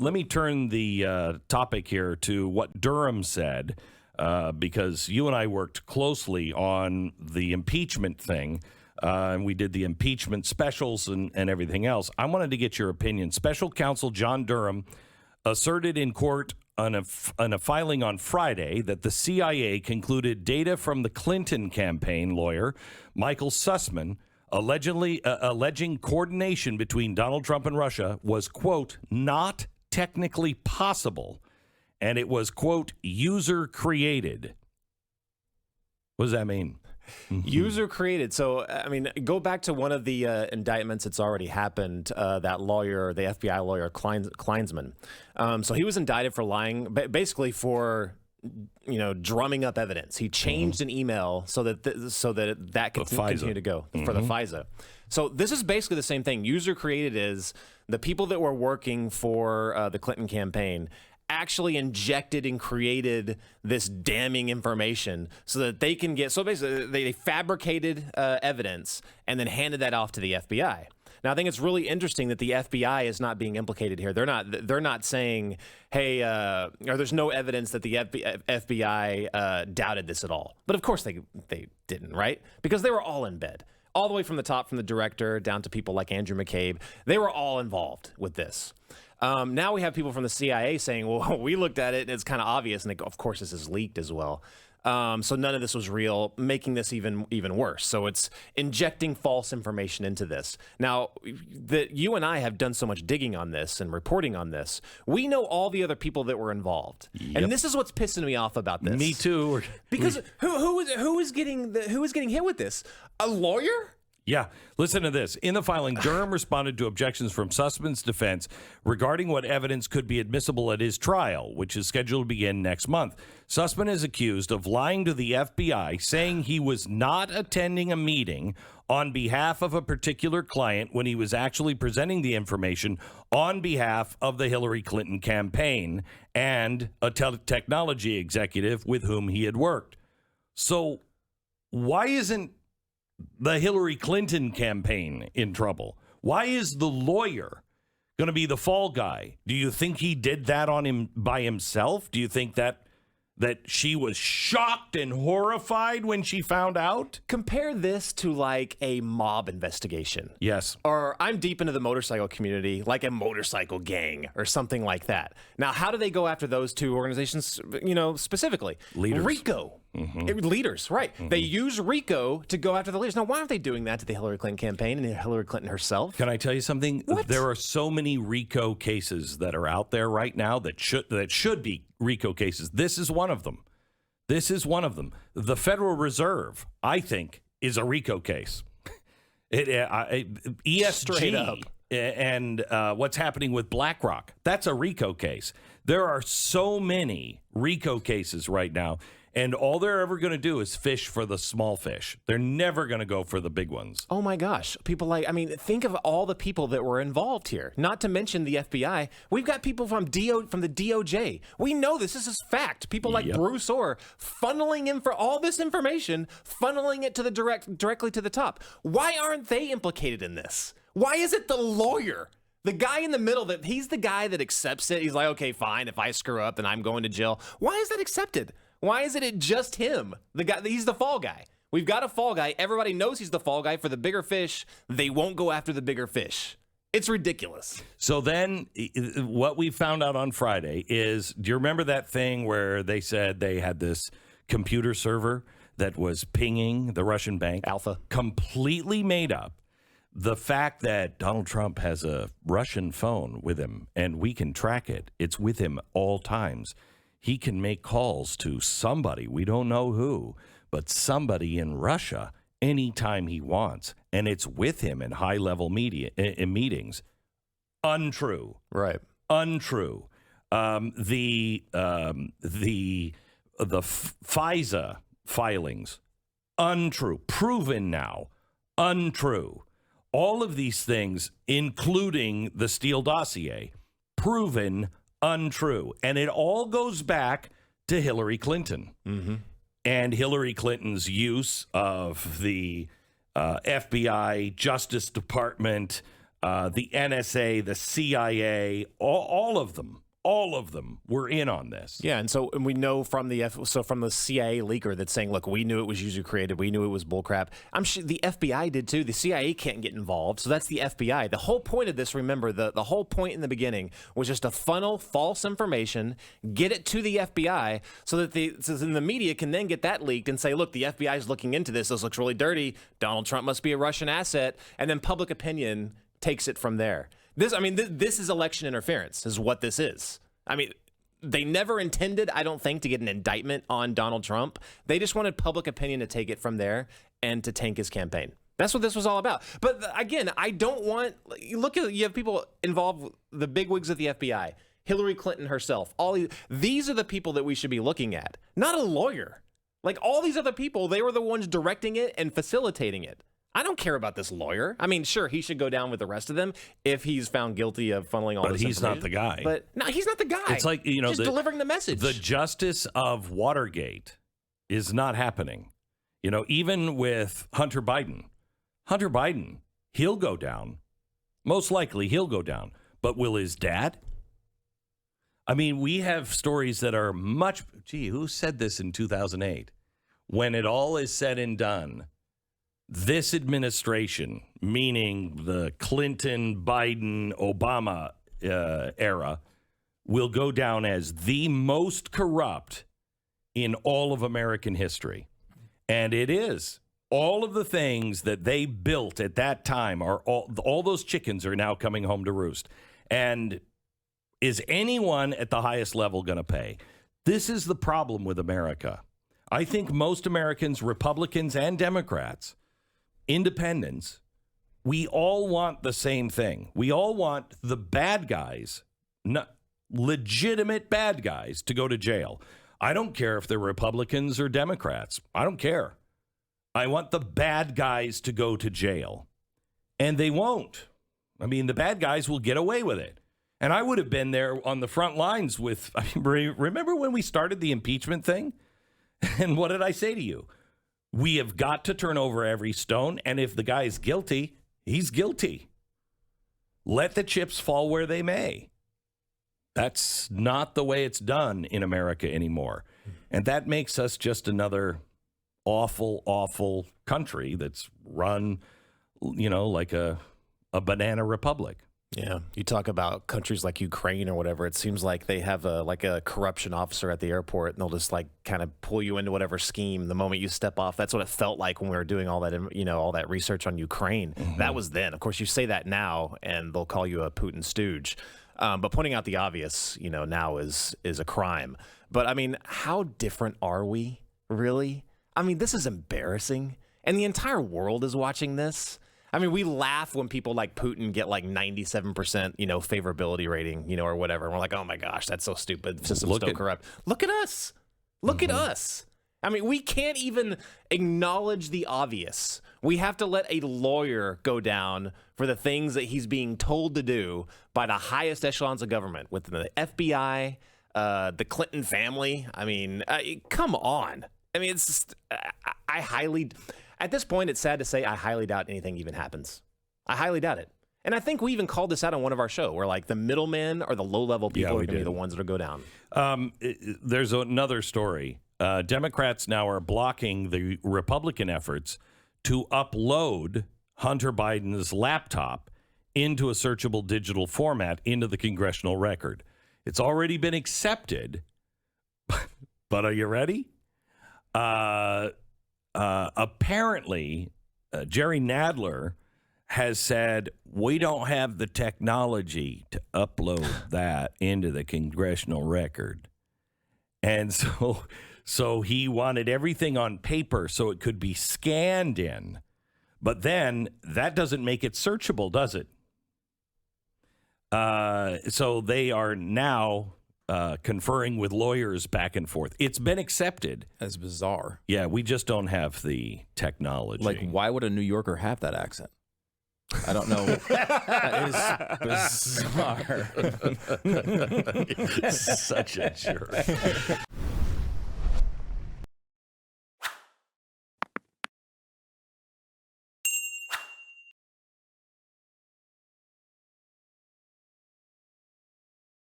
let me turn the topic here to what Durham said, because you and I worked closely on the impeachment thing, and we did the impeachment specials and everything else. I wanted to get your opinion. Special Counsel John Durham asserted in court on a filing on Friday that the CIA concluded data from the Clinton campaign lawyer, Michael Sussman, alleging coordination between Donald Trump and Russia was, quote, not technically possible, and it was, quote, user created. What does that mean? User created. So, I mean, go back to one of the indictments that's already happened. That lawyer, the FBI lawyer, Kleinsman. So he was indicted for lying, basically for, drumming up evidence. He changed an email so that that could continue to go for the FISA. So this is basically the same thing. User created is the people that were working for the Clinton campaign actually injected and created this damning information so that they can get, so basically they fabricated evidence and then handed that off to the FBI. Now, I think it's really interesting that the FBI is not being implicated here. They're not saying, hey, or there's no evidence that the FBI doubted this at all. But of course they didn't, right? Because they were all in bed. All the way from the top, from the director down to people like Andrew McCabe. They were all involved with this. Now we have people from the CIA saying, well, we looked at it and it's kind of obvious. And they go, of course, this is leaked as well. So none of this was real, making this even worse. So it's injecting false information into this. Now, you and I have done so much digging on this and reporting on this. We know all the other people that were involved. Yep. And this is what's pissing me off about this. Me too. Because who is getting hit with this? A lawyer? Yeah. Listen to this. In the filing, Durham responded to objections from Sussman's defense regarding what evidence could be admissible at his trial, which is scheduled to begin next month. Sussman is accused of lying to the FBI, saying he was not attending a meeting on behalf of a particular client when he was actually presenting the information on behalf of the Hillary Clinton campaign and a technology executive with whom he had worked. So why isn't the Hillary Clinton campaign in trouble? Why is the lawyer going to be the fall guy? Do you think he did that on him by himself? Do you think that she was shocked and horrified when she found out? Compare this to like a mob investigation. Yes. Or I'm deep into the motorcycle community, like a motorcycle gang or something like that. Now, how do they go after those two organizations, specifically? Leaders. RICO. Leaders, right. They use RICO to go after the leaders. Now, why aren't they doing that to the Hillary Clinton campaign and Hillary Clinton herself? Can I tell you something? What? There are so many RICO cases that are out there right now that should be RICO cases. This is one of them. The Federal Reserve, I think, is a RICO case. ESG Straight up. And what's happening with BlackRock, that's a RICO case. There are so many RICO cases right now. And all they're ever going to do is fish for the small fish. They're never going to go for the big ones. Oh, my gosh. Think of all the people that were involved here. Not to mention the FBI. We've got people from the DOJ. We know this. This is fact. People like Bruce Orr funneling in for all this information, funneling it to the directly to the top. Why aren't they implicated in this? Why is it the lawyer? The guy in the middle, he's the guy that accepts it. He's like, okay, fine. If I screw up, then I'm going to jail. Why is that accepted? Why isn't it just him? The guy, he's the fall guy. We've got a fall guy. Everybody knows he's the fall guy. For the bigger fish, they won't go after the bigger fish. It's ridiculous. So then what we found out on Friday is, do you remember that thing where they said they had this computer server that was pinging the Russian bank? Alpha. Completely made up. The fact that Donald Trump has a Russian phone with him and we can track it, it's with him all times. He can make calls to somebody, we don't know who, but somebody in Russia anytime he wants, and it's with him in high-level meetings. Untrue. Right. Untrue. The FISA filings, untrue. Proven now, untrue. All of these things, including the Steele dossier, proven untrue. And it all goes back to Hillary Clinton and Hillary Clinton's use of the FBI, Justice Department, the NSA, the CIA, all of them were in on this. Yeah, and we know from the CIA leaker that's saying, look, we knew it was user created, we knew it was bullcrap. I'm sure the FBI did too. The CIA can't get involved, so that's the FBI. The whole point of this, remember, the whole point in the beginning was just to funnel false information, get it to the FBI, so that the media can then get that leaked and say, look, the FBI is looking into this. This looks really dirty. Donald Trump must be a Russian asset, and then public opinion takes it from there. This is election interference, is what this is. I mean, they never intended, I don't think, to get an indictment on Donald Trump. They just wanted public opinion to take it from there and to tank his campaign. That's what this was all about. But again, I don't want, you have people involved, the bigwigs of the FBI, Hillary Clinton herself. These are the people that we should be looking at, not a lawyer. Like all these other people, they were the ones directing it and facilitating it. I don't care about this lawyer. I mean, sure, he should go down with the rest of them if he's found guilty of funneling all this information. But he's not the guy. But no, he's not the guy. It's like, just delivering the message. The justice of Watergate is not happening. Even with Hunter Biden. Hunter Biden, he'll go down. Most likely he'll go down. But will his dad? I mean, we have stories that are much... Gee, who said this in 2008? When it all is said and done... This administration, meaning the Clinton, Biden, Obama era, will go down as the most corrupt in all of American history. And it is. All of the things that they built at that time are all those chickens are now coming home to roost. And is anyone at the highest level going to pay? This is the problem with America. I think most Americans, Republicans and Democrats, independents, we all want the same thing. We all want the bad guys, legitimate bad guys, to go to jail. I don't care if they're Republicans or Democrats. I don't care. I want the bad guys to go to jail. And they won't. I mean, the bad guys will get away with it. And I would have been there on the front lines with, remember when we started the impeachment thing? And what did I say to you? We have got to turn over every stone, and if the guy is guilty, he's guilty. Let the chips fall where they may. That's not the way it's done in America anymore. And that makes us just another awful, awful country that's run, like a banana republic. Yeah, you talk about countries like Ukraine or whatever. It seems like they have a corruption officer at the airport, and they'll just kind of pull you into whatever scheme the moment you step off. That's what it felt like when we were doing all that, all that research on Ukraine. Mm-hmm. That was then. Of course, you say that now, and they'll call you a Putin stooge. But pointing out the obvious, now is a crime. But I mean, how different are we, really? I mean, this is embarrassing, and the entire world is watching this. I mean, we laugh when people like Putin get like 97%, favorability rating, or whatever. And we're like, oh my gosh, that's so stupid. The system's so corrupt. Look at us. Look at us. I mean, we can't even acknowledge the obvious. We have to let a lawyer go down for the things that he's being told to do by the highest echelons of government, within the FBI, the Clinton family. I mean, come on. I mean, it's just, at this point, it's sad to say I highly doubt anything even happens. I highly doubt it. And I think we even called this out on one of our show, where like the middlemen or the low-level people are going to be the ones that go down. There's another story. Democrats now are blocking the Republican efforts to upload Hunter Biden's laptop into a searchable digital format into the congressional record. It's already been accepted, but are you ready? Apparently, Jerry Nadler has said, we don't have the technology to upload that into the congressional record. And so he wanted everything on paper so it could be scanned in. But then that doesn't make it searchable, does it? So they are now conferring with lawyers back and forth. It's been accepted. That's bizarre. Yeah, we just don't have the technology. Like, why would a New Yorker have that accent? I don't know. That is bizarre. Such a jerk.